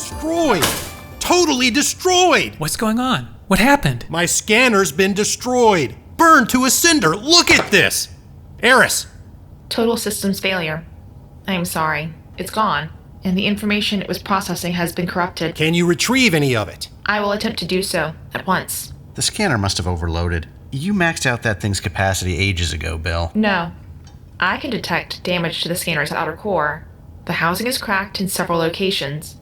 destroyed. Totally destroyed. What's going on? What happened? My scanner's been destroyed. Burned to a cinder. Look at this. Eris. Total systems failure. I'm sorry. It's gone. And the information it was processing has been corrupted. Can you retrieve any of it? I will attempt to do so at once. The scanner must have overloaded. You maxed out that thing's capacity ages ago, Bill. No. I can detect damage to the scanner's outer core. The housing is cracked in several locations.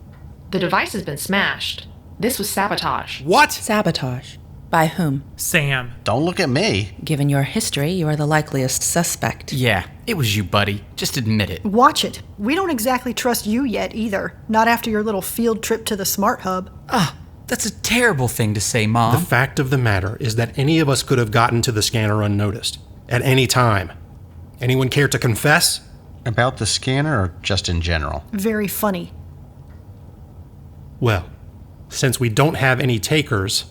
The device has been smashed. This was sabotage. What? Sabotage. By whom? Sam. Don't look at me. Given your history, you are the likeliest suspect. Yeah, it was you, buddy. Just admit it. Watch it. We don't exactly trust you yet, either. Not after your little field trip to the Smart Hub. That's a terrible thing to say, Mom. The fact of the matter is that any of us could have gotten to the scanner unnoticed. At any time. Anyone care to confess? About the scanner or just in general? Very funny. Well, since we don't have any takers,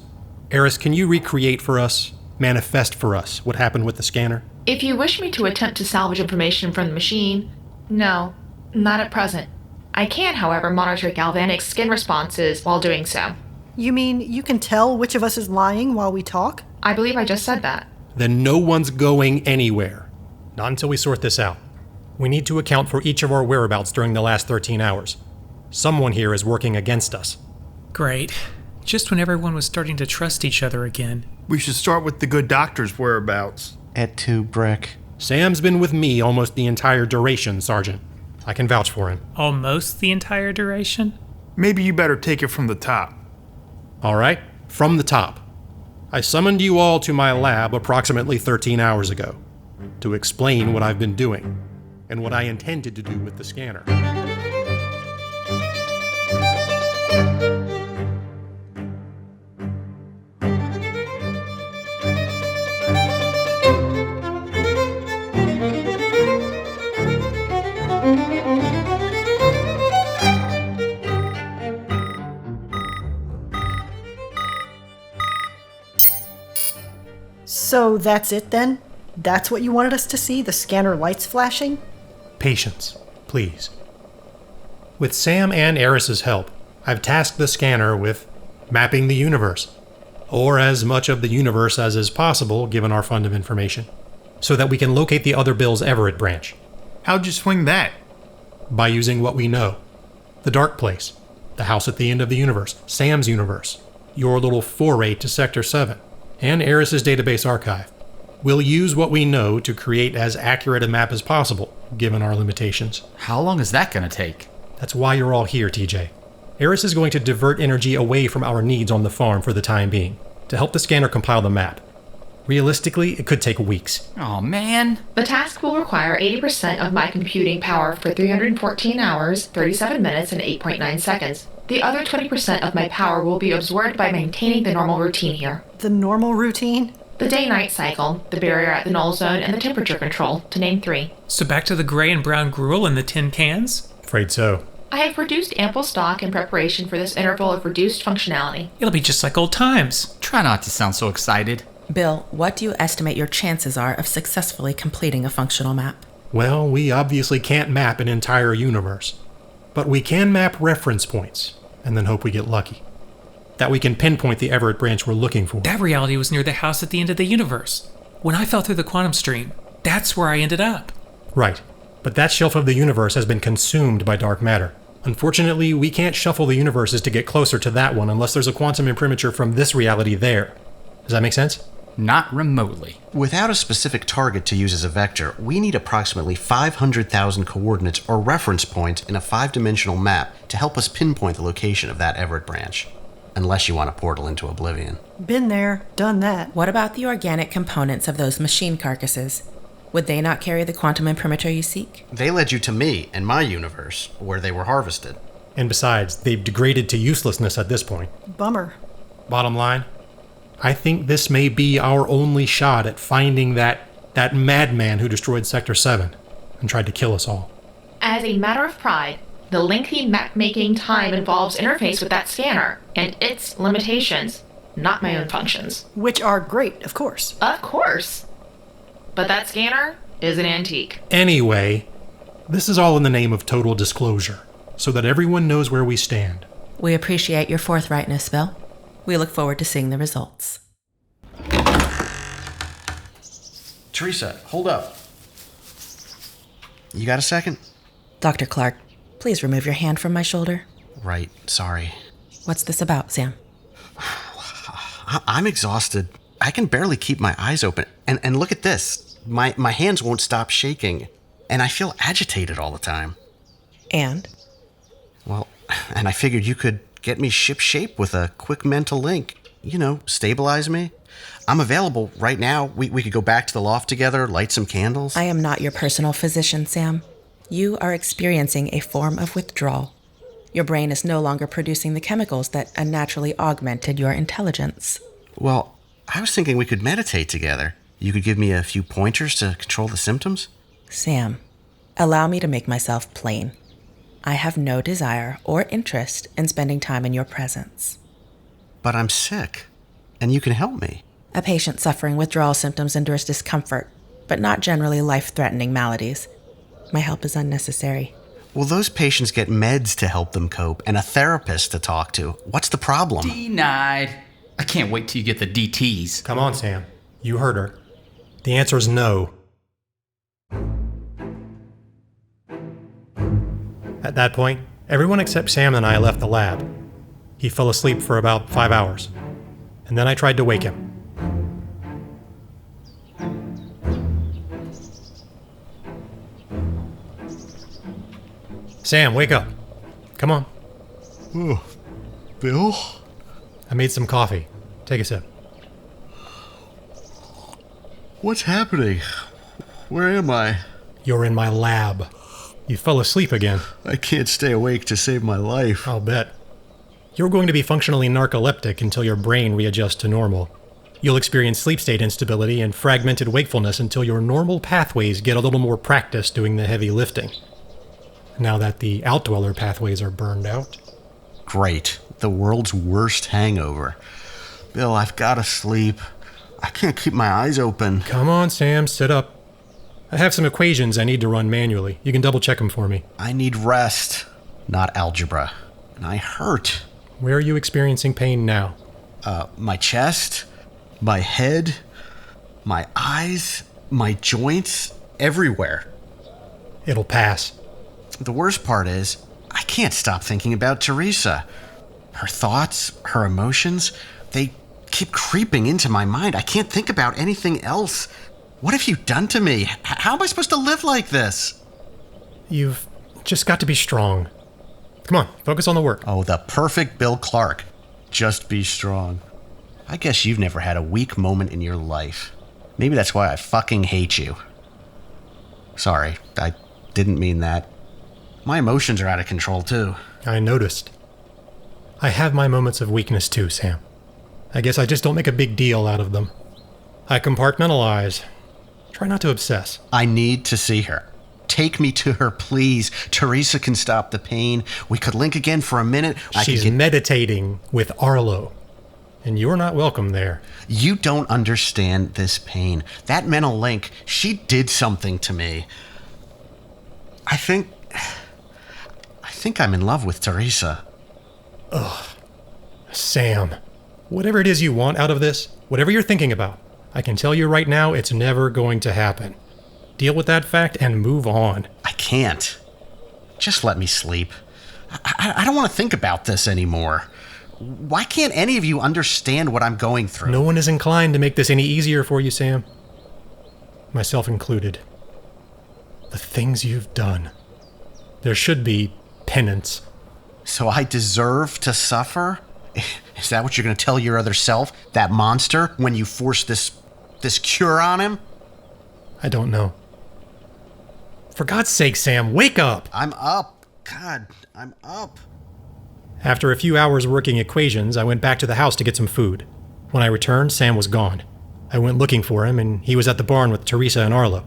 Eris, can you recreate for us, manifest for us, what happened with the scanner? If you wish me to attempt to salvage information from the machine, no, not at present. I can, however, monitor galvanic skin responses while doing so. You mean you can tell which of us is lying while we talk? I believe I just said that. Then no one's going anywhere. Not until we sort this out. We need to account for each of our whereabouts during the last 13 hours. Someone here is working against us. Great. Just when everyone was starting to trust each other again. We should start with the good doctor's whereabouts. Et tu, Brick? Sam's been with me almost the entire duration, Sergeant. I can vouch for him. Almost the entire duration? Maybe you better take it from the top. All right, from the top. I summoned you all to my lab approximately 13 hours ago to explain what I've been doing and what I intended to do with the scanner. So that's it then? That's what you wanted us to see, the scanner lights flashing? Patience, please. With Sam and Eris's help, I've tasked the scanner with mapping the universe, or as much of the universe as is possible given our fund of information, so that we can locate the other Bill's Everett branch. How'd you swing that? By using what we know. The dark place, the house at the end of the universe, Sam's universe, your little foray to Sector 7, and Eris's database archive. We'll use what we know to create as accurate a map as possible, given our limitations. How long is that gonna take? That's why you're all here, TJ. Eris is going to divert energy away from our needs on the farm for the time being, to help the scanner compile the map. Realistically, it could take weeks. Oh man. The task will require 80% of my computing power for 314 hours, 37 minutes, and 8.9 seconds. The other 20% of my power will be absorbed by maintaining the normal routine here. The normal routine? The day-night cycle, the barrier at the null zone, and the temperature control, to name 3. So back to the gray and brown gruel in the tin cans? Afraid so. I have produced ample stock in preparation for this interval of reduced functionality. It'll be just like old times. Try not to sound so excited. Bill, what do you estimate your chances are of successfully completing a functional map? Well, we obviously can't map an entire universe. But we can map reference points, and then hope we get lucky. That we can pinpoint the Everett branch we're looking for. That reality was near the house at the end of the universe. When I fell through the quantum stream, that's where I ended up. Right. But that shelf of the universe has been consumed by dark matter. Unfortunately, we can't shuffle the universes to get closer to that one unless there's a quantum imprimatur from this reality there. Does that make sense? Not remotely. Without a specific target to use as a vector, we need approximately 500,000 coordinates or reference points in a 5-dimensional map to help us pinpoint the location of that Everett branch. Unless you want a portal into oblivion. Been there, done that. What about the organic components of those machine carcasses? Would they not carry the quantum imprimatur you seek? They led you to me and my universe, where they were harvested. And besides, they've degraded to uselessness at this point. Bummer. Bottom line, I think this may be our only shot at finding that madman who destroyed Sector 7 and tried to kill us all. As a matter of pride, the lengthy map-making time involves interface with that scanner and its limitations, not my own functions. Which are great, of course. Of course. But that scanner is an antique. Anyway, this is all in the name of total disclosure, so that everyone knows where we stand. We appreciate your forthrightness, Bill. We look forward to seeing the results. Theresa, hold up. You got a second? Dr. Clark, please remove your hand from my shoulder. Right, sorry. What's this about, Sam? I'm exhausted. I can barely keep my eyes open. And look at this. My hands won't stop shaking. And I feel agitated all the time. And? Well, and I figured you could get me ship-shape with a quick mental link. You know, stabilize me. I'm available right now. We could go back to the loft together, light some candles. I am not your personal physician, Sam. You are experiencing a form of withdrawal. Your brain is no longer producing the chemicals that unnaturally augmented your intelligence. Well, I was thinking we could meditate together. You could give me a few pointers to control the symptoms? Sam, allow me to make myself plain. I have no desire or interest in spending time in your presence. But I'm sick, and you can help me. A patient suffering withdrawal symptoms endures discomfort, but not generally life-threatening maladies. My help is unnecessary. Well, those patients get meds to help them cope and a therapist to talk to. What's the problem? Denied. I can't wait till you get the DTs. Come on, Sam. You heard her. The answer is no. At that point, everyone except Sam and I left the lab. He fell asleep for about 5 hours, and then I tried to wake him. Sam, wake up. Come on. Oh, Bill? I made some coffee. Take a sip. What's happening? Where am I? You're in my lab. You fell asleep again. I can't stay awake to save my life. I'll bet. You're going to be functionally narcoleptic until your brain readjusts to normal. You'll experience sleep state instability and fragmented wakefulness until your normal pathways get a little more practice doing the heavy lifting. Now that the outdweller pathways are burned out. Great. The world's worst hangover. Bill, I've got to sleep. I can't keep my eyes open. Come on, Sam, sit up. I have some equations I need to run manually. You can double check them for me. I need rest, not algebra. And I hurt. Where are you experiencing pain now? My chest, my head, my eyes, my joints, everywhere. It'll pass. The worst part is, I can't stop thinking about Theresa. Her thoughts, her emotions, they keep creeping into my mind. I can't think about anything else. What have you done to me? How am I supposed to live like this? You've just got to be strong. Come on, focus on the work. Oh, the perfect Bill Clark. Just be strong. I guess you've never had a weak moment in your life. Maybe that's why I fucking hate you. Sorry, I didn't mean that. My emotions are out of control, too. I noticed. I have my moments of weakness, too, Sam. I guess I just don't make a big deal out of them. I compartmentalize. Try not to obsess. I need to see her. Take me to her, please. Theresa can stop the pain. We could link again for a minute. She's meditating with Arlo, and you're not welcome there. You don't understand this pain. That mental link, she did something to me. I think I'm in love with Theresa. Ugh. Sam, whatever it is you want out of this, whatever you're thinking about, I can tell you right now it's never going to happen. Deal with that fact and move on. I can't. Just let me sleep. I don't want to think about this anymore. Why can't any of you understand what I'm going through? No one is inclined to make this any easier for you, Sam. Myself included. The things you've done. There should be penance. So I deserve to suffer? Is that what you're going to tell your other self, that monster, when you force this cure on him? I don't know. For God's sake, Sam, wake up! I'm up. God, I'm up. After a few hours working equations, I went back to the house to get some food. When I returned, Sam was gone. I went looking for him, and he was at the barn with Theresa and Arlo.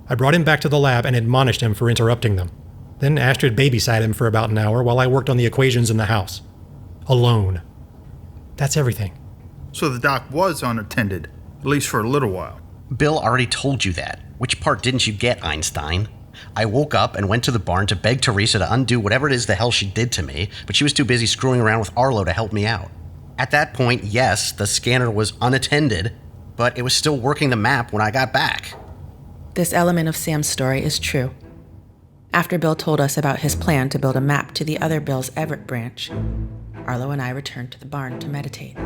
I brought him back to the lab and admonished him for interrupting them. Then Astrid babysat him for about an hour while I worked on the equations in the house. Alone. That's everything. So the doc was unattended, at least for a little while. Bill already told you that. Which part didn't you get, Einstein? I woke up and went to the barn to beg Theresa to undo whatever it is the hell she did to me, but she was too busy screwing around with Arlo to help me out. At that point, yes, the scanner was unattended, but it was still working the map when I got back. This element of Sam's story is true. After Bill told us about his plan to build a map to the other Bill's Everett branch, Arlo and I returned to the barn to meditate.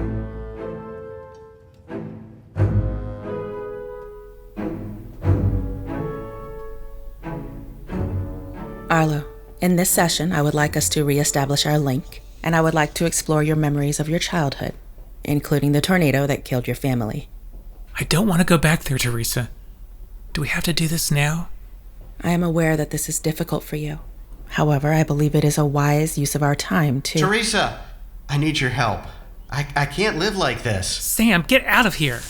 Arlo, in this session, I would like us to reestablish our link, and I would like to explore your memories of your childhood, including the tornado that killed your family. I don't want to go back there, Theresa. Do we have to do this now? I am aware that this is difficult for you. However, I believe it is a wise use of our time to... Theresa, I need your help. I can't live like this. Sam, get out of here!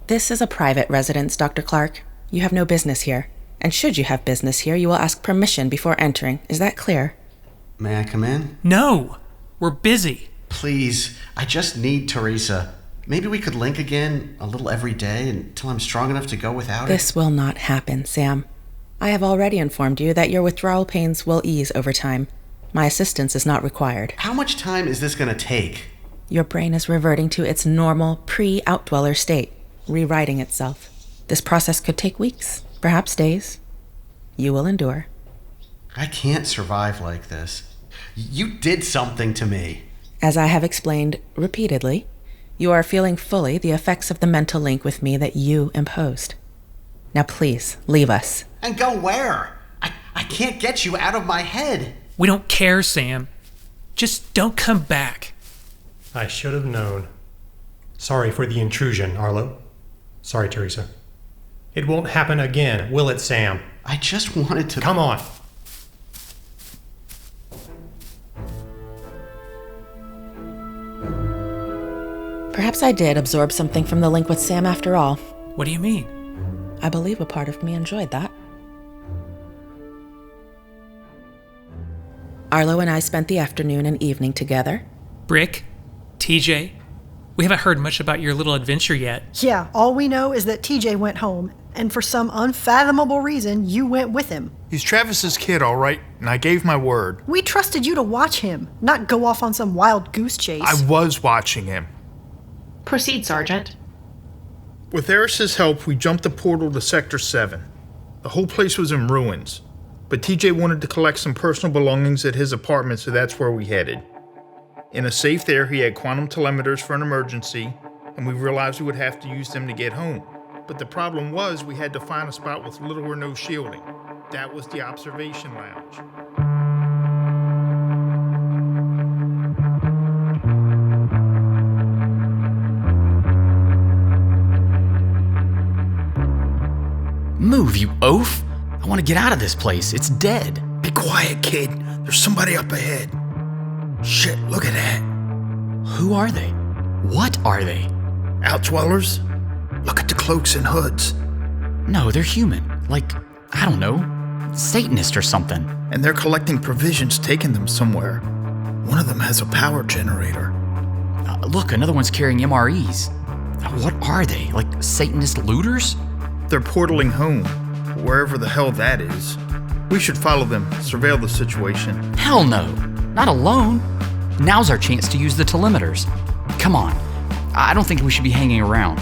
This is a private residence, Dr. Clark. You have no business here. And should you have business here, you will ask permission before entering. Is that clear? May I come in? No! We're busy. Please, I just need Theresa. Maybe we could link again a little every day until I'm strong enough to go without it. This will not happen, Sam. I have already informed you that your withdrawal pains will ease over time. My assistance is not required. How much time is this going to take? Your brain is reverting to its normal pre-outdweller state, rewriting itself. This process could take weeks, perhaps days. You will endure. I can't survive like this. You did something to me. As I have explained repeatedly, you are feeling fully the effects of the mental link with me that you imposed. Now please, leave us. And go where? I can't get you out of my head. We don't care, Sam. Just don't come back. I should have known. Sorry for the intrusion, Arlo. Sorry, Theresa. It won't happen again, will it, Sam? I just wanted to... Come on. Perhaps I did absorb something from the link with Sam after all. What do you mean? I believe a part of me enjoyed that. Arlo and I spent the afternoon and evening together. Brick? TJ? We haven't heard much about your little adventure yet. Yeah, all we know is that TJ went home, and for some unfathomable reason, you went with him. He's Travis's kid, all right, and I gave my word. We trusted you to watch him, not go off on some wild goose chase. I was watching him. Proceed, Sergeant. With Eris's help, we jumped the portal to Sector 7. The whole place was in ruins, but TJ wanted to collect some personal belongings at his apartment, so that's where we headed. In a safe there, he had quantum telemeters for an emergency, and we realized we would have to use them to get home. But the problem was we had to find a spot with little or no shielding. That was the observation lounge. Move, you oaf! I want to get out of this place. It's dead. Be quiet, kid. There's somebody up ahead. Shit, look at that. Who are they? What are they? Outdwellers? Look at the cloaks and hoods. No, they're human. Like, I don't know, Satanist or something. And they're collecting provisions, taking them somewhere. One of them has a power generator. Look, another one's carrying MREs. What are they? Like Satanist looters? They're portaling home, wherever the hell that is. We should follow them, surveil the situation. Hell no. Not alone. Now's our chance to use the telemeters. Come on. I don't think we should be hanging around.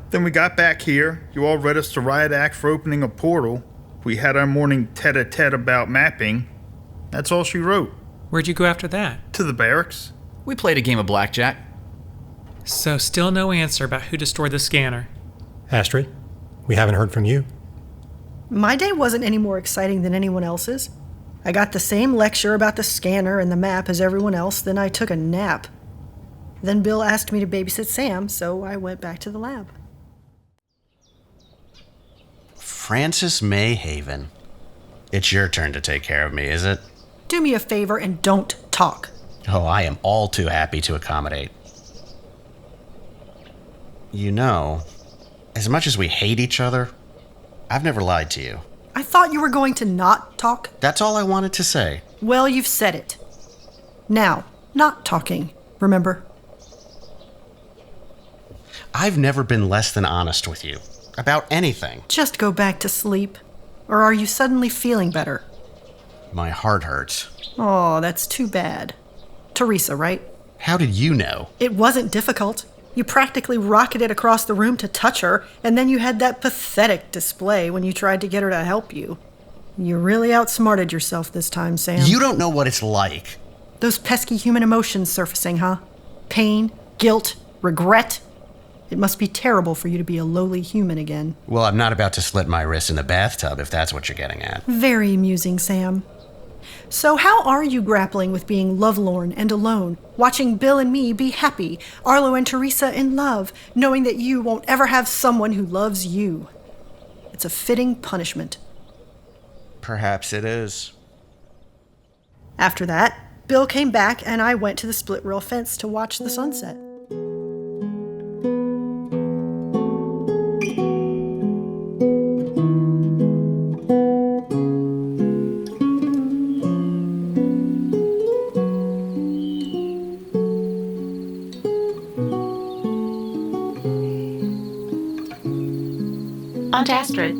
Then we got back here. You all read us the riot act for opening a portal. We had our morning tete-a-tete about mapping. That's all she wrote. Where'd you go after that? To the barracks. We played a game of blackjack. So still no answer about who destroyed the scanner. Astrid, we haven't heard from you. My day wasn't any more exciting than anyone else's. I got the same lecture about the scanner and the map as everyone else, then I took a nap. Then Bill asked me to babysit Sam, so I went back to the lab. Francis Mayhaven. It's your turn to take care of me, is it? Do me a favor and don't talk. Oh, I am all too happy to accommodate. You know, as much as we hate each other, I've never lied to you. I thought you were going to not talk. That's all I wanted to say. Well, you've said it. Now, not talking, remember? I've never been less than honest with you. About anything. Just go back to sleep. Or are you suddenly feeling better? My heart hurts. Oh, that's too bad. Theresa, right? How did you know? It wasn't difficult. You practically rocketed across the room to touch her, and then you had that pathetic display when you tried to get her to help you. You really outsmarted yourself this time, Sam. You don't know what it's like. Those pesky human emotions surfacing, huh? Pain, guilt, regret. It must be terrible for you to be a lowly human again. Well, I'm not about to slit my wrists in the bathtub, if that's what you're getting at. Very amusing, Sam. So how are you grappling with being lovelorn and alone, watching Bill and me be happy, Arlo and Teresa in love, knowing that you won't ever have someone who loves you? It's a fitting punishment. Perhaps it is. After that, Bill came back and I went to the split rail fence to watch the sunset. Aunt Astrid,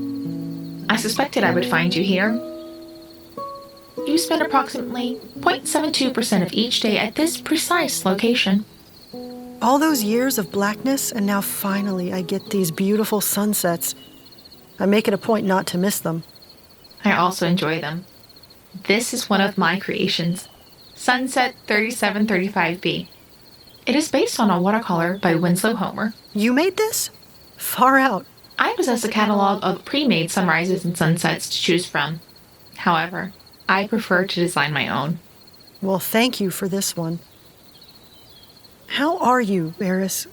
I suspected I would find you here. You spend approximately 0.72% of each day at this precise location. All those years of blackness, and now finally I get these beautiful sunsets. I make it a point not to miss them. I also enjoy them. This is one of my creations, Sunset 3735B. It is based on a watercolor by Winslow Homer. You made this? Far out. I possess a catalog of pre-made sunrises and sunsets to choose from. However, I prefer to design my own. Well, thank you for this one. How are you, Eris?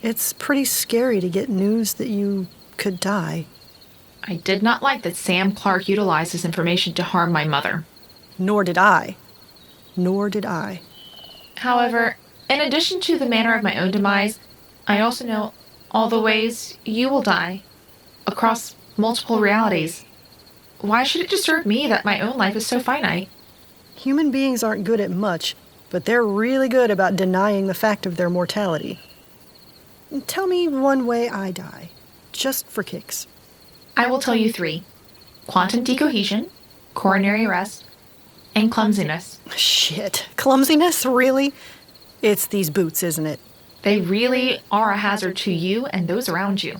It's pretty scary to get news that you could die. I did not like that Sam Clark utilized this information to harm my mother. Nor did I. Nor did I. However, in addition to the manner of my own demise, I also know all the ways you will die, across multiple realities. Why should it disturb me that my own life is so finite? Human beings aren't good at much, but they're really good about denying the fact of their mortality. Tell me one way I die, just for kicks. I will tell you 3. Quantum decohesion, coronary arrest, and clumsiness. Shit. Clumsiness? Really? It's these boots, isn't it? They really are a hazard to you and those around you.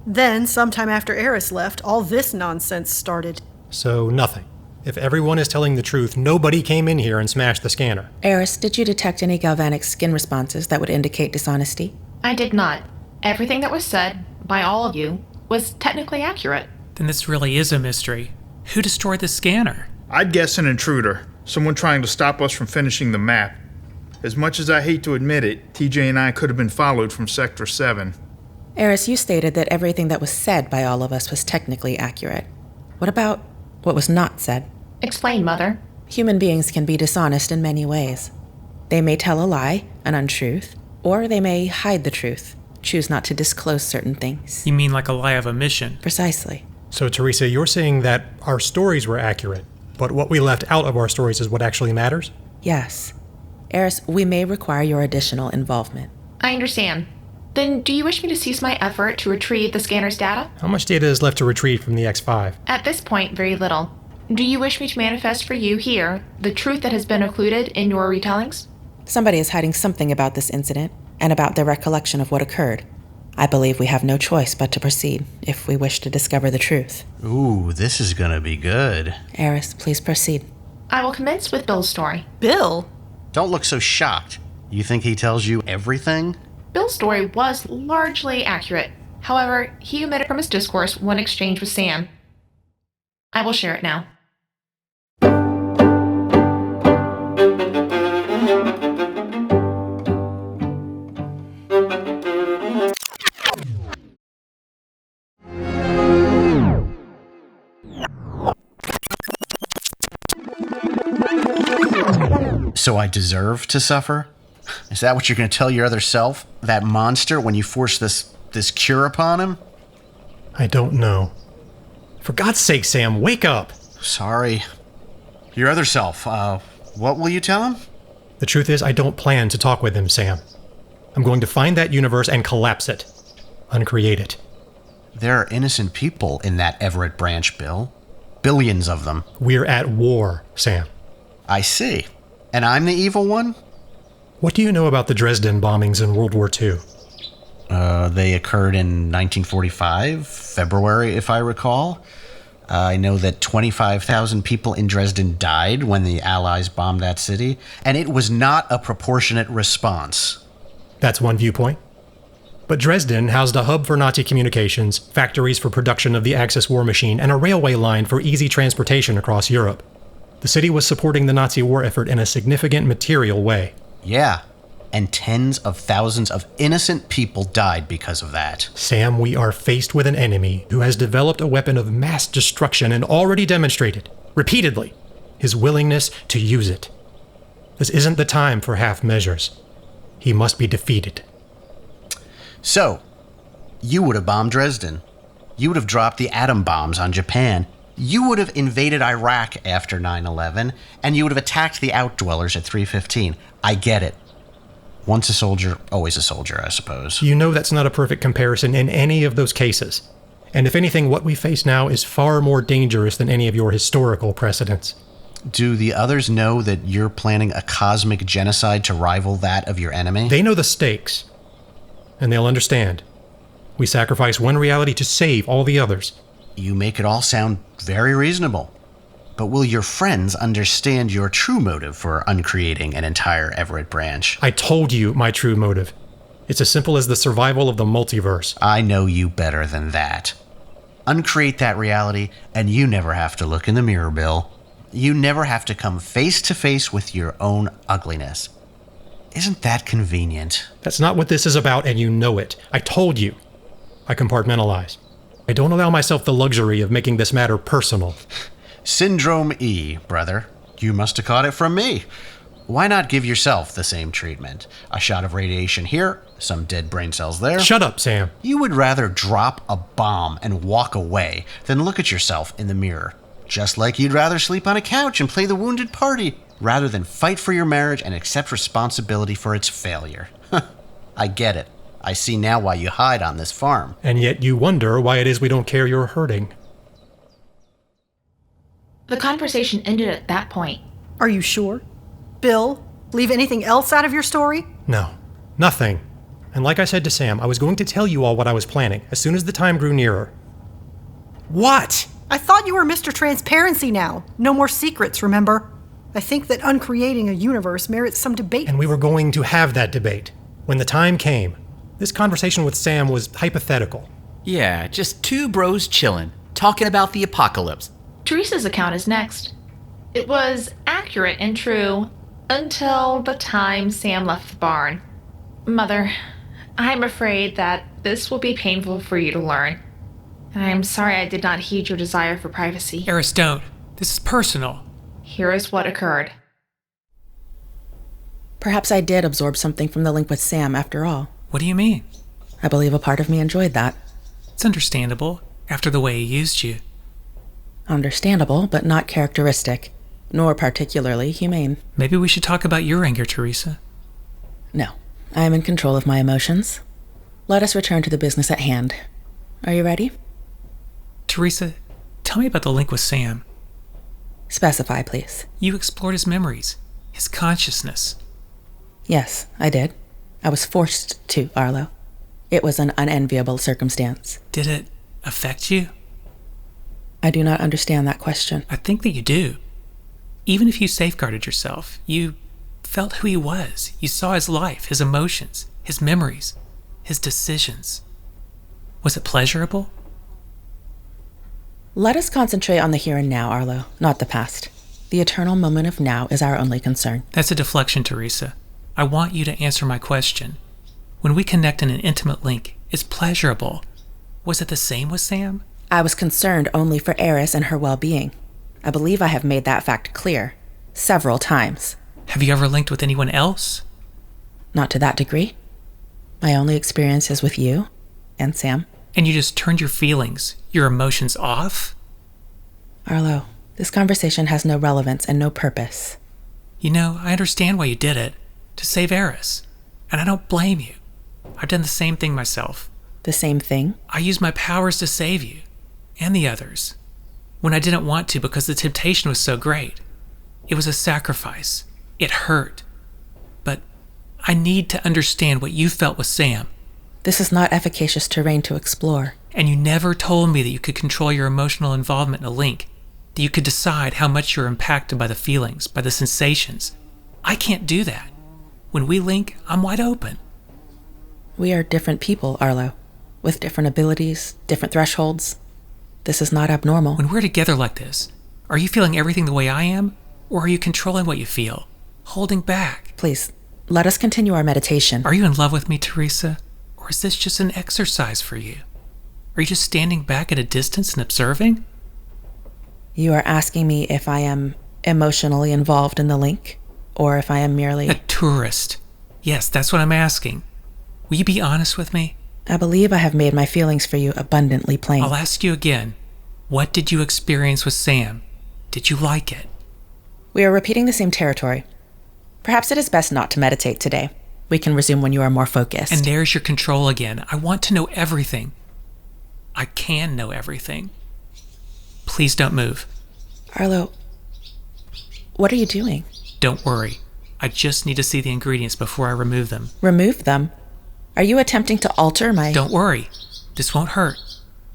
Then, sometime after Eris left, all this nonsense started. So nothing. If everyone is telling the truth, nobody came in here and smashed the scanner. Eris, did you detect any galvanic skin responses that would indicate dishonesty? I did not. Everything that was said by all of you was technically accurate. Then this really is a mystery. Who destroyed the scanner? I'd guess an intruder. Someone trying to stop us from finishing the map. As much as I hate to admit it, TJ and I could have been followed from Sector 7. Eris, you stated that everything that was said by all of us was technically accurate. What about what was not said? Explain, Mother. Human beings can be dishonest in many ways. They may tell a lie, an untruth, or they may hide the truth, choose not to disclose certain things. You mean like a lie of omission? Precisely. So, Theresa, you're saying that our stories were accurate, but what we left out of our stories is what actually matters? Yes. Eris, we may require your additional involvement. I understand. Then do you wish me to cease my effort to retrieve the scanner's data? How much data is left to retrieve from the X5? At this point, very little. Do you wish me to manifest for you here the truth that has been included in your retellings? Somebody is hiding something about this incident and about their recollection of what occurred. I believe we have no choice but to proceed if we wish to discover the truth. Ooh, this is gonna be good. Eris, please proceed. I will commence with Bill's story. Bill? Don't look so shocked. You think he tells you everything? Bill's story was largely accurate. However, he omitted from his discourse one exchange with Sam. I will share it now. So I deserve to suffer? Is that what you're going to tell your other self? That monster when you force this cure upon him? I don't know. For God's sake, Sam, wake up! Sorry. Your other self, what will you tell him? The truth is, I don't plan to talk with him, Sam. I'm going to find that universe and collapse it. Uncreate it. There are innocent people in that Everett branch, Bill. Billions of them. We're at war, Sam. I see. And I'm the evil one? What do you know about the Dresden bombings in World War II? They occurred in 1945, February, if I recall. I know that 25,000 people in Dresden died when the Allies bombed that city, and it was not a proportionate response. That's one viewpoint. But Dresden housed a hub for Nazi communications, factories for production of the Axis war machine, and a railway line for easy transportation across Europe. The city was supporting the Nazi war effort in a significant material way. Yeah, and tens of thousands of innocent people died because of that. Sam, we are faced with an enemy who has developed a weapon of mass destruction and already demonstrated, repeatedly, his willingness to use it. This isn't the time for half measures. He must be defeated. So, you would have bombed Dresden. You would have dropped the atom bombs on Japan. You would have invaded Iraq after 9/11, and you would have attacked the outdwellers at 315. I get it. Once a soldier, always a soldier, I suppose. You know that's not a perfect comparison in any of those cases. And if anything, what we face now is far more dangerous than any of your historical precedents. Do the others know that you're planning a cosmic genocide to rival that of your enemy? They know the stakes, and they'll understand. We sacrifice one reality to save all the others. You make it all sound very reasonable. But will your friends understand your true motive for uncreating an entire Everett branch? I told you my true motive. It's as simple as the survival of the multiverse. I know you better than that. Uncreate that reality, and you never have to look in the mirror, Bill. You never have to come face to face with your own ugliness. Isn't that convenient? That's not what this is about, and you know it. I told you. I compartmentalize. I don't allow myself the luxury of making this matter personal. Syndrome E, brother. You must have caught it from me. Why not give yourself the same treatment? A shot of radiation here, some dead brain cells there. Shut up, Sam. You would rather drop a bomb and walk away than look at yourself in the mirror. Just like you'd rather sleep on a couch and play the wounded party, rather than fight for your marriage and accept responsibility for its failure. I get it. I see now why you hide on this farm. And yet you wonder why it is we don't care you're hurting. The conversation ended at that point. Are you sure? Bill, leave anything else out of your story? No, nothing. And like I said to Sam, I was going to tell you all what I was planning as soon as the time grew nearer. What? I thought you were Mr. Transparency now. No more secrets, remember? I think that uncreating a universe merits some debate. And we were going to have that debate. When the time came, this conversation with Sam was hypothetical. Yeah, just two bros chillin', talking about the apocalypse. Theresa's account is next. It was accurate and true until the time Sam left the barn. Mother, I'm afraid that this will be painful for you to learn. And I'm sorry I did not heed your desire for privacy. Eris, don't. This is personal. Here is what occurred. Perhaps I did absorb something from the link with Sam after all. What do you mean? I believe a part of me enjoyed that. It's understandable, after the way he used you. Understandable, but not characteristic, nor particularly humane. Maybe we should talk about your anger, Theresa. No, I am in control of my emotions. Let us return to the business at hand. Are you ready? Theresa, tell me about the link with Sam. Specify, please. You explored his memories, his consciousness. Yes, I did. I was forced to, Arlo. It was an unenviable circumstance. Did it affect you? I do not understand that question. I think that you do. Even if you safeguarded yourself, you felt who he was. You saw his life, his emotions, his memories, his decisions. Was it pleasurable? Let us concentrate on the here and now, Arlo, not the past. The eternal moment of now is our only concern. That's a deflection, Theresa. I want you to answer my question. When we connect in an intimate link, it's pleasurable. Was it the same with Sam? I was concerned only for Eris and her well-being. I believe I have made that fact clear. Several times. Have you ever linked with anyone else? Not to that degree. My only experience is with you and Sam. And you just turned your feelings, your emotions off? Arlo, this conversation has no relevance and no purpose. You know, I understand why you did it. To save Eris. And I don't blame you. I've done the same thing myself. The same thing? I used my powers to save you. And the others. When I didn't want to because the temptation was so great. It was a sacrifice. It hurt. But I need to understand what you felt with Sam. This is not efficacious terrain to explore. And you never told me that you could control your emotional involvement in a link. That you could decide how much you're impacted by the feelings, by the sensations. I can't do that. When we link, I'm wide open. We are different people, Arlo. With different abilities, different thresholds. This is not abnormal. When we're together like this, are you feeling everything the way I am? Or are you controlling what you feel? Holding back? Please, let us continue our meditation. Are you in love with me, Theresa? Or is this just an exercise for you? Are you just standing back at a distance and observing? You are asking me if I am emotionally involved in the link? Or if I am merely a tourist? Yes, that's what I'm asking. Will you be honest with me? I believe I have made my feelings for you abundantly plain. I'll ask you again. What did you experience with Sam? Did you like it? We are repeating the same territory. Perhaps it is best not to meditate today. We can resume when you are more focused. And there's your control again. I want to know everything. I can know everything. Please don't move. Arlo, what are you doing? Don't worry. I just need to see the ingredients before I remove them. Remove them? Are you attempting to alter my... Don't worry. This won't hurt.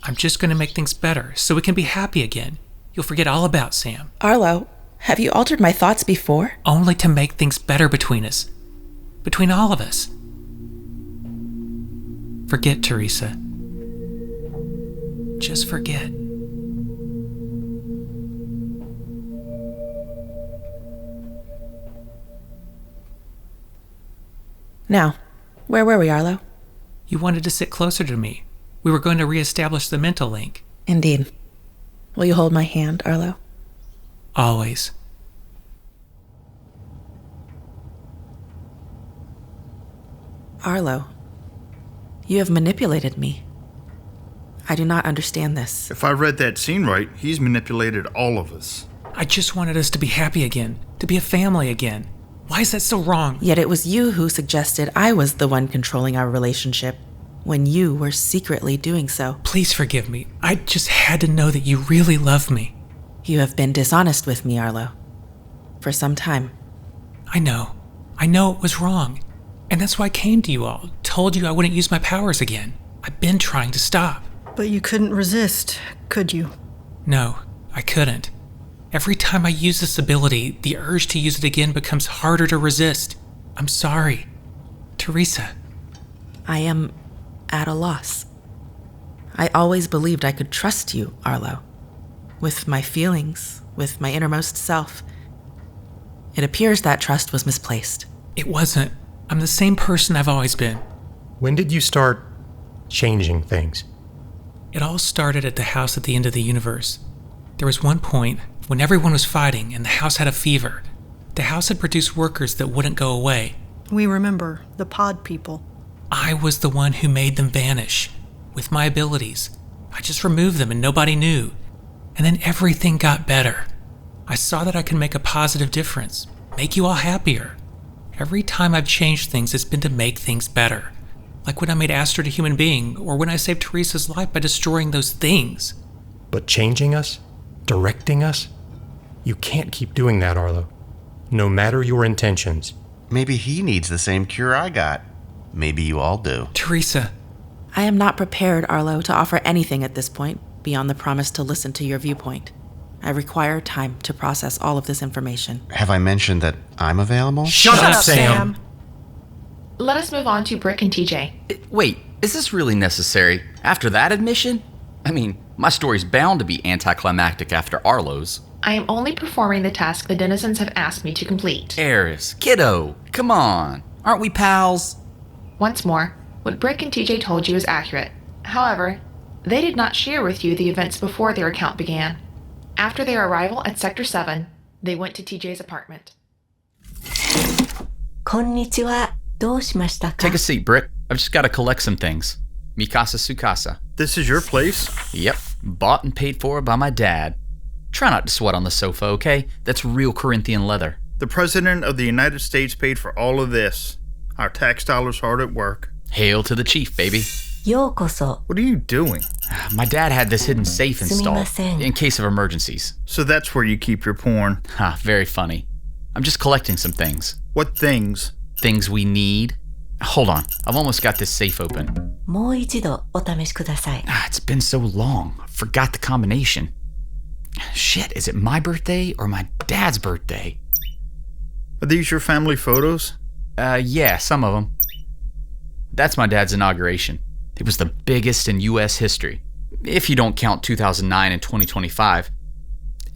I'm just going to make things better so we can be happy again. You'll forget all about Sam. Arlo, have you altered my thoughts before? Only to make things better between us. Between all of us. Forget, Theresa. Just forget. Now, where were we, Arlo? You wanted to sit closer to me. We were going to reestablish the mental link. Indeed. Will you hold my hand, Arlo? Always. Arlo, you have manipulated me. I do not understand this. If I read that scene right, he's manipulated all of us. I just wanted us to be happy again, to be a family again. Why is that so wrong? Yet it was you who suggested I was the one controlling our relationship, when you were secretly doing so. Please forgive me. I just had to know that you really love me. You have been dishonest with me, Arlo. For some time. I know. I know it was wrong. And that's why I came to you all, told you I wouldn't use my powers again. I've been trying to stop. But you couldn't resist, could you? No, I couldn't. Every time I use this ability, the urge to use it again becomes harder to resist. I'm sorry. Theresa. I am at a loss. I always believed I could trust you, Arlo. With my feelings, with my innermost self. It appears that trust was misplaced. It wasn't. I'm the same person I've always been. When did you start changing things? It all started at the house at the end of the universe. There was one point when everyone was fighting and the house had a fever. The house had produced workers that wouldn't go away. We remember the pod people. I was the one who made them vanish. With my abilities. I just removed them and nobody knew. And then everything got better. I saw that I could make a positive difference. Make you all happier. Every time I've changed things, it's been to make things better. Like when I made Astrid a human being, or when I saved Theresa's life by destroying those things. But changing us? Directing us? You can't keep doing that, Arlo. No matter your intentions. Maybe he needs the same cure I got. Maybe you all do. Theresa. I am not prepared, Arlo, to offer anything at this point beyond the promise to listen to your viewpoint. I require time to process all of this information. Have I mentioned that I'm available? Shut up, Sam! Let us move on to Brick and TJ. Wait, is this really necessary? After that admission? I mean, my story's bound to be anticlimactic after Arlo's. I am only performing the task the denizens have asked me to complete. Eris, kiddo, come on. Aren't we pals? Once more, what Brick and TJ told you is accurate. However, they did not share with you the events before their account began. After their arrival at Sector 7, they went to TJ's apartment. こんにちは。どうしましたか? Take a seat, Brick. I've just got to collect some things. Mikasa Sukasa. This is your place? Yep. Bought and paid for by my dad. Try not to sweat on the sofa, okay? That's real Corinthian leather. The President of the United States paid for all of this. Our tax dollars hard at work. Hail to the chief, baby. ようこそ。 What are you doing? My dad had this hidden safe installed すみません。 in case of emergencies. So that's where you keep your porn. Ha, very funny. I'm just collecting some things. What things? Things we need. Hold on, I've almost got this safe open. もう一度お試しください。 It's been so long. I forgot the combination. Shit, is it my birthday or my dad's birthday? Are these your family photos? Yeah, some of them. That's my dad's inauguration. It was the biggest in U.S. history, if you don't count 2009 and 2025,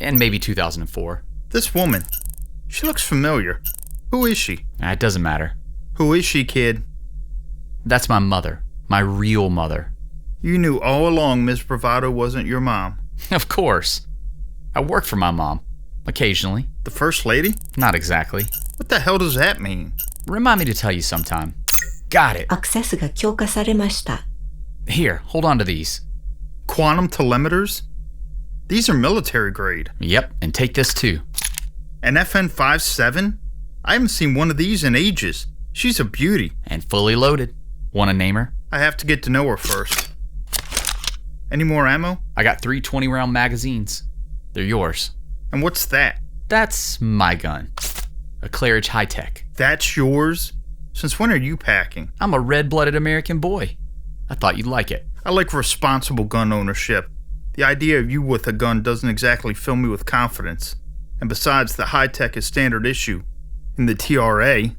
and maybe 2004. This woman. She looks familiar. Who is she? It doesn't matter. Who is she, kid? That's my mother. My real mother. You knew all along Miss Bravado wasn't your mom. Of course. I work for my mom. Occasionally. The First Lady? Not exactly. What the hell does that mean? Remind me to tell you sometime. Got it. アクセスが強化されました。 Here, hold on to these. Quantum telemeters? These are military grade. Yep, and take this too. An FN-57? I haven't seen one of these in ages. She's a beauty. And fully loaded. Want to name her? I have to get to know her first. Any more ammo? I got 3 20-round magazines. They're yours. And what's that? That's my gun. A Eckrich high-tech. That's yours? Since when are you packing? I'm a red-blooded American boy. I thought you'd like it. I like responsible gun ownership. The idea of you with a gun doesn't exactly fill me with confidence. And besides, the high-tech is standard issue. In the TRA.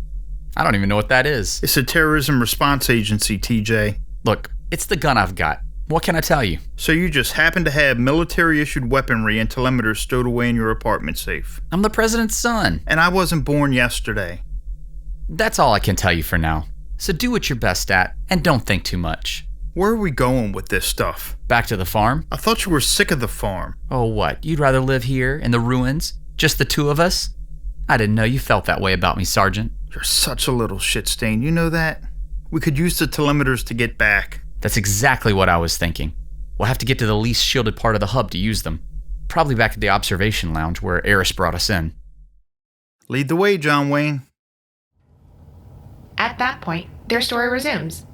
I don't even know what that is. It's a terrorism response agency, TJ. Look, it's the gun I've got. What can I tell you? So you just happen to have military-issued weaponry and telemeters stowed away in your apartment safe. I'm the president's son. And I wasn't born yesterday. That's all I can tell you for now. So do what you're best at, and don't think too much. Where are we going with this stuff? Back to the farm? I thought you were sick of the farm. Oh, what? You'd rather live here, in the ruins? Just the two of us? I didn't know you felt that way about me, Sergeant. You're such a little shit stain, you know that? We could use the telemeters to get back. That's exactly what I was thinking. We'll have to get to the least shielded part of the hub to use them. Probably back at the observation lounge where Eris brought us in. Lead the way, John Wayne. At that point, their story resumes,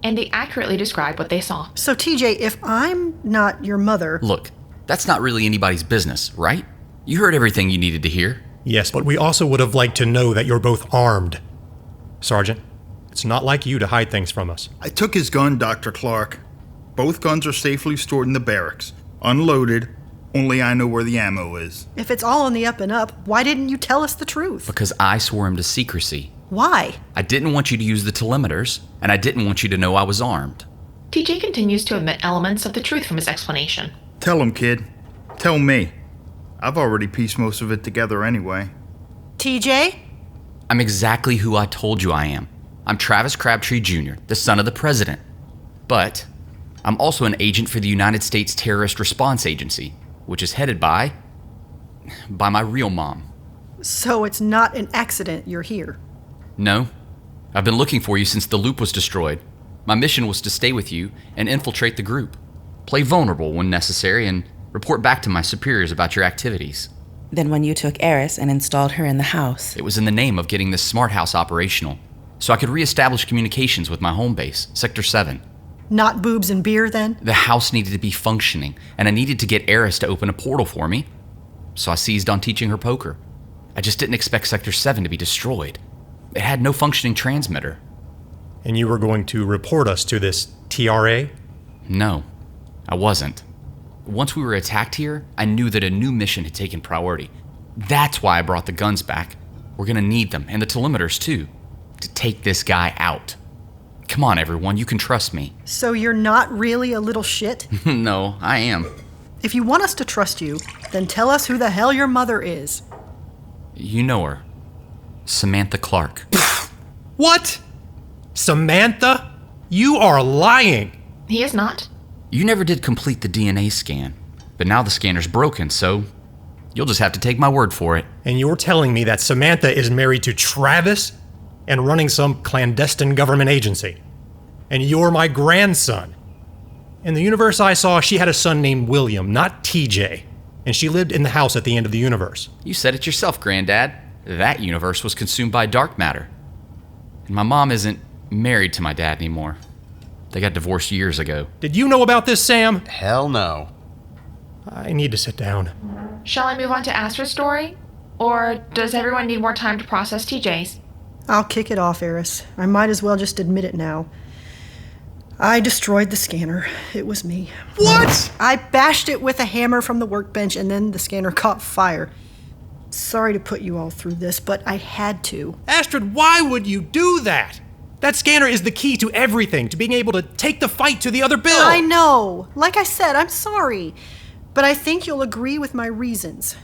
and they accurately describe what they saw. So, TJ, if I'm not your mother... Look, that's not really anybody's business, right? You heard everything you needed to hear. Yes, but we also would have liked to know that you're both armed. Sergeant, it's not like you to hide things from us. I took his gun, Dr. Clark. Both guns are safely stored in the barracks. Unloaded. Only I know where the ammo is. If it's all on the up and up, why didn't you tell us the truth? Because I swore him to secrecy. Why? I didn't want you to use the telemeters, and I didn't want you to know I was armed. TJ continues to omit elements of the truth from his explanation. Tell him, kid. Tell me. I've already pieced most of it together anyway. TJ? I'm exactly who I told you I am. I'm Travis Crabtree Jr., the son of the president. But I'm also an agent for the United States Terrorist Response Agency, which is headed by my real mom. So it's not an accident you're here. No. I've been looking for you since the loop was destroyed. My mission was to stay with you and infiltrate the group. Play vulnerable when necessary and report back to my superiors about your activities. Then when you took Eris and installed her in the house... It was in the name of getting this smart house operational, so I could reestablish communications with my home base, Sector 7. Not boobs and beer, then? The house needed to be functioning, and I needed to get Eris to open a portal for me, so I seized on teaching her poker. I just didn't expect Sector 7 to be destroyed. It had no functioning transmitter. And you were going to report us to this TRA? No, I wasn't. Once we were attacked here, I knew that a new mission had taken priority. That's why I brought the guns back. We're gonna need them, and the telemeters too, to take this guy out. Come on, everyone, you can trust me. So you're not really a little shit? No, I am. If you want us to trust you, then tell us who the hell your mother is. You know her. Samantha Clark. What? Samantha? You are lying! He is not. You never did complete the DNA scan, but now the scanner's broken, so you'll just have to take my word for it. And you're telling me that Samantha is married to Travis and running some clandestine government agency. And you're my grandson. In the universe I saw, she had a son named William, not TJ. and she lived in the house at the end of the universe. You said it yourself, Granddad. That universe was consumed by dark matter. And my mom isn't married to my dad anymore. They got divorced years ago. Did you know about this, Sam? Hell no. I need to sit down. Shall I move on to Astrid's story? Or does everyone need more time to process TJ's? I'll kick it off, Eris. I might as well just admit it now. I destroyed the scanner. It was me. What? I bashed it with a hammer from the workbench, and then the scanner caught fire. Sorry to put you all through this, but I had to. Astrid, why would you do that? That scanner is the key to everything, to being able to take the fight to the other Bill. I know. Like I said, I'm sorry. But I think you'll agree with my reasons.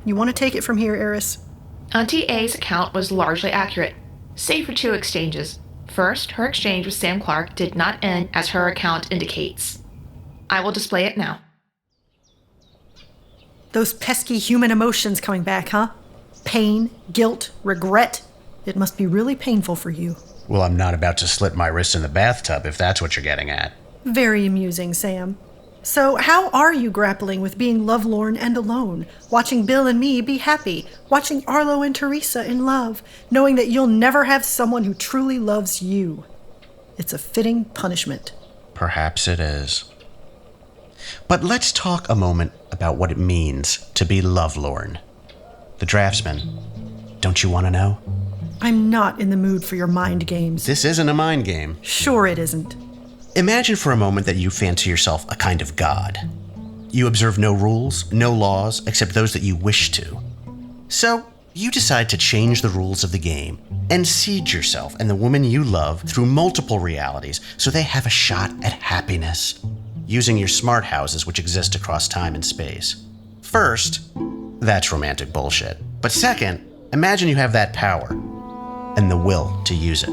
You want to take it from here, Eris? Auntie A's account was largely accurate, save for 2 exchanges. First, her exchange with Sam Clark did not end as her account indicates. I will display it now. Those pesky human emotions coming back, huh? Pain, guilt, regret. It must be really painful for you. Well, I'm not about to slit my wrist in the bathtub, if that's what you're getting at. Very amusing, Sam. So how are you grappling with being lovelorn and alone, watching Bill and me be happy, watching Arlo and Teresa in love, knowing that you'll never have someone who truly loves you? It's a fitting punishment. Perhaps it is. But let's talk a moment about what it means to be lovelorn. The draftsman, don't you want to know? I'm not in the mood for your mind games. This isn't a mind game. Sure it isn't. Imagine for a moment that you fancy yourself a kind of god. You observe no rules, no laws, except those that you wish to. So, you decide to change the rules of the game and seed yourself and the woman you love through multiple realities so they have a shot at happiness, using your smart houses which exist across time and space. First, that's romantic bullshit. But second, imagine you have that power and the will to use it.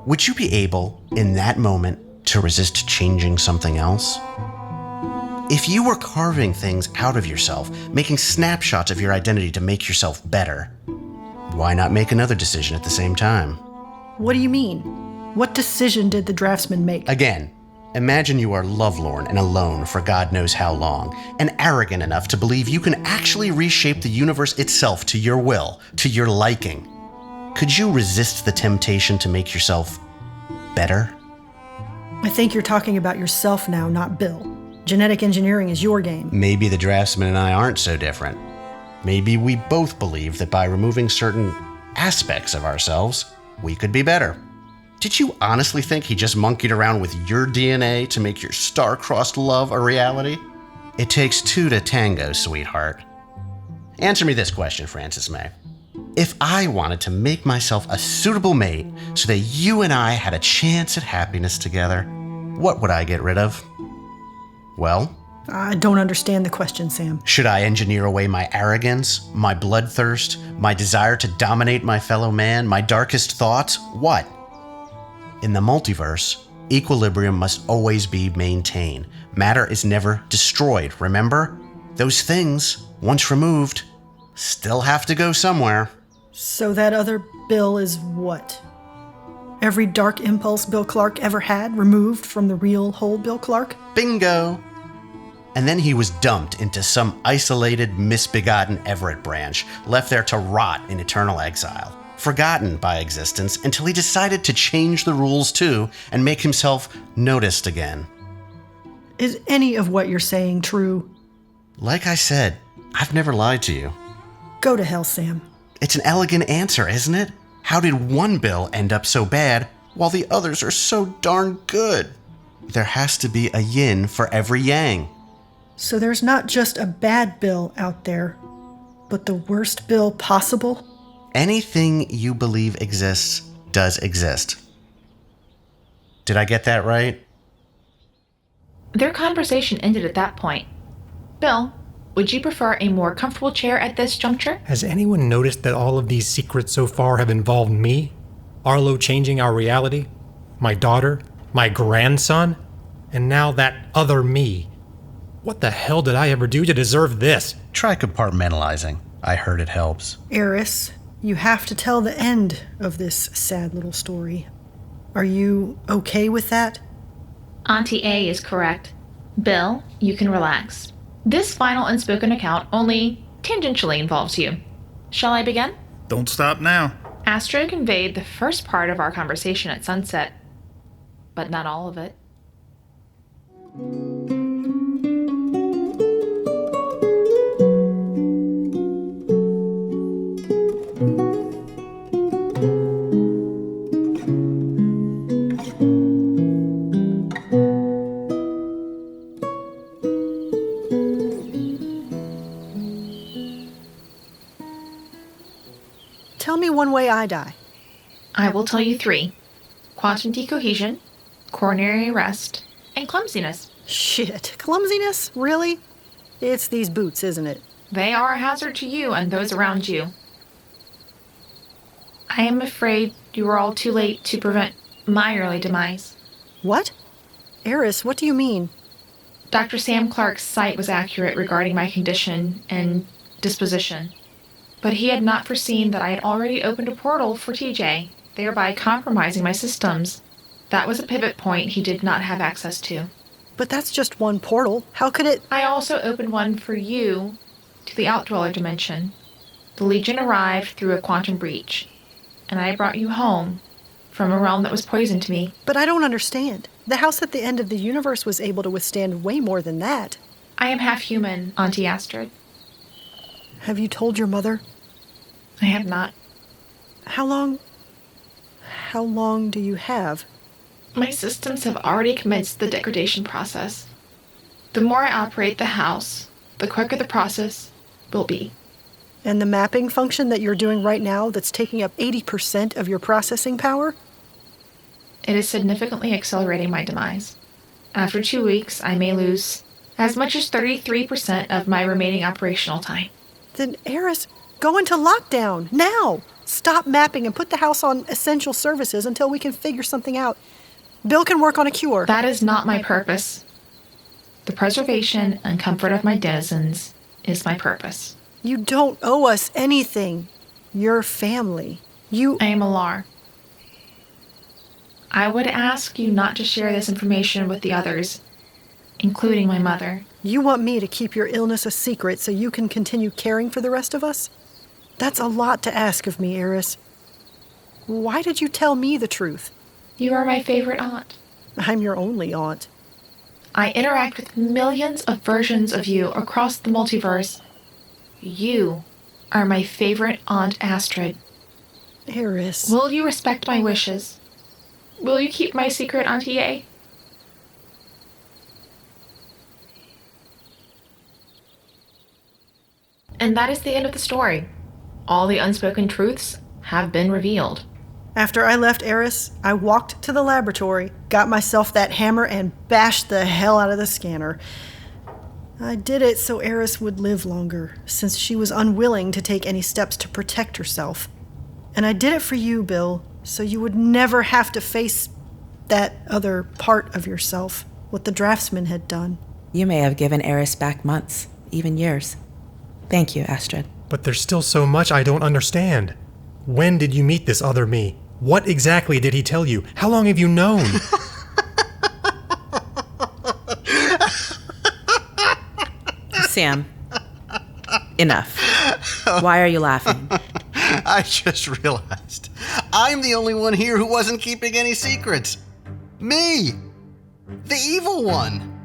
Would you be able, in that moment, to resist changing something else? If you were carving things out of yourself, making snapshots of your identity to make yourself better, why not make another decision at the same time? What do you mean? What decision did the draftsman make? Again, imagine you are lovelorn and alone for God knows how long, and arrogant enough to believe you can actually reshape the universe itself to your will, to your liking. Could you resist the temptation to make yourself better? I think you're talking about yourself now, not Bill. Genetic engineering is your game. Maybe the draftsman and I aren't so different. Maybe we both believe that by removing certain aspects of ourselves, we could be better. Did you honestly think he just monkeyed around with your DNA to make your star-crossed love a reality? It takes 2 to tango, sweetheart. Answer me this question, Frances May. If I wanted to make myself a suitable mate so that you and I had a chance at happiness together, what would I get rid of? Well, I don't understand the question, Sam. should I engineer away my arrogance, my bloodthirst, my desire to dominate my fellow man, my darkest thoughts? What? In the multiverse, equilibrium must always be maintained. Matter is never destroyed, remember? Those things, once removed, still have to go somewhere. So that other Bill is what? Every dark impulse Bill Clark ever had removed from the real whole Bill Clark? Bingo! And then he was dumped into some isolated, misbegotten Everett branch, left there to rot in eternal exile, forgotten by existence until he decided to change the rules too and make himself noticed again. Is any of what you're saying true? Like I said, I've never lied to you. Go to hell, Sam. It's an elegant answer, isn't it? How did one Bill end up so bad while the others are so darn good? There has to be a yin for every yang. So there's not just a bad Bill out there, but the worst Bill possible? Anything you believe exists does exist. Did I get that right? Their conversation ended at that point. Bill, would you prefer a more comfortable chair at this juncture? Has anyone noticed that all of these secrets so far have involved me? Arlo changing our reality? My daughter? My grandson? And now that other me? What the hell did I ever do to deserve this? Try compartmentalizing. I heard it helps. Eris, you have to tell the end of this sad little story. Are you okay with that? Auntie A is correct. Bill, you can relax. This final unspoken account only tangentially involves you. Shall I begin? Don't stop now. Astrid conveyed the first part of our conversation at sunset, but not all of it. Tell me one way I die. I will tell you 3. Quantum decohesion, coronary arrest, and clumsiness. Shit. Clumsiness? Really? It's these boots, isn't it? They are a hazard to you and those around you. I am afraid you are all too late to prevent my early demise. What? Eris, what do you mean? Dr. Sam Clark's sight was accurate regarding my condition and disposition, but he had not foreseen that I had already opened a portal for TJ, thereby compromising my systems. That was a pivot point he did not have access to. But that's just one portal. How could it... I also opened one for you to the Outdweller dimension. The Legion arrived through a quantum breach, and I brought you home from a realm that was poison to me. But I don't understand. The house at the end of the universe was able to withstand way more than that. I am half human, Auntie Astrid. Have you told your mother? I have not. How long do you have? My systems have already commenced the degradation process. The more I operate the house, the quicker the process will be. And the mapping function that you're doing right now that's taking up 80% of your processing power? It is significantly accelerating my demise. After 2 weeks, I may lose as much as 33% of my remaining operational time. Then, Eris, go into lockdown, now! Stop mapping and put the house on essential services until we can figure something out. Bill can work on a cure. That is not my purpose. The preservation and comfort of my denizens is my purpose. You don't owe us anything. You're family. I am Alar. I would ask you not to share this information with the others, including my mother. You want me to keep your illness a secret so you can continue caring for the rest of us? That's a lot to ask of me, Eris. Why did you tell me the truth? You are my favorite aunt. I'm your only aunt. I interact with millions of versions of you across the multiverse. You are my favorite Aunt Astrid. Eris. Will you respect my wishes? Will you keep my secret, Auntie A? And that is the end of the story. All the unspoken truths have been revealed. After I left Eris, I walked to the laboratory, got myself that hammer, and bashed the hell out of the scanner. I did it so Eris would live longer, since she was unwilling to take any steps to protect herself. And I did it for you, Bill, so you would never have to face that other part of yourself, what the draftsman had done. You may have given Eris back months, even years. Thank you, Astrid. But there's still so much I don't understand. When did you meet this other me? What exactly did he tell you? How long have you known? Sam, enough. Why are you laughing? I just realized I'm the only one here who wasn't keeping any secrets. Me! The evil one!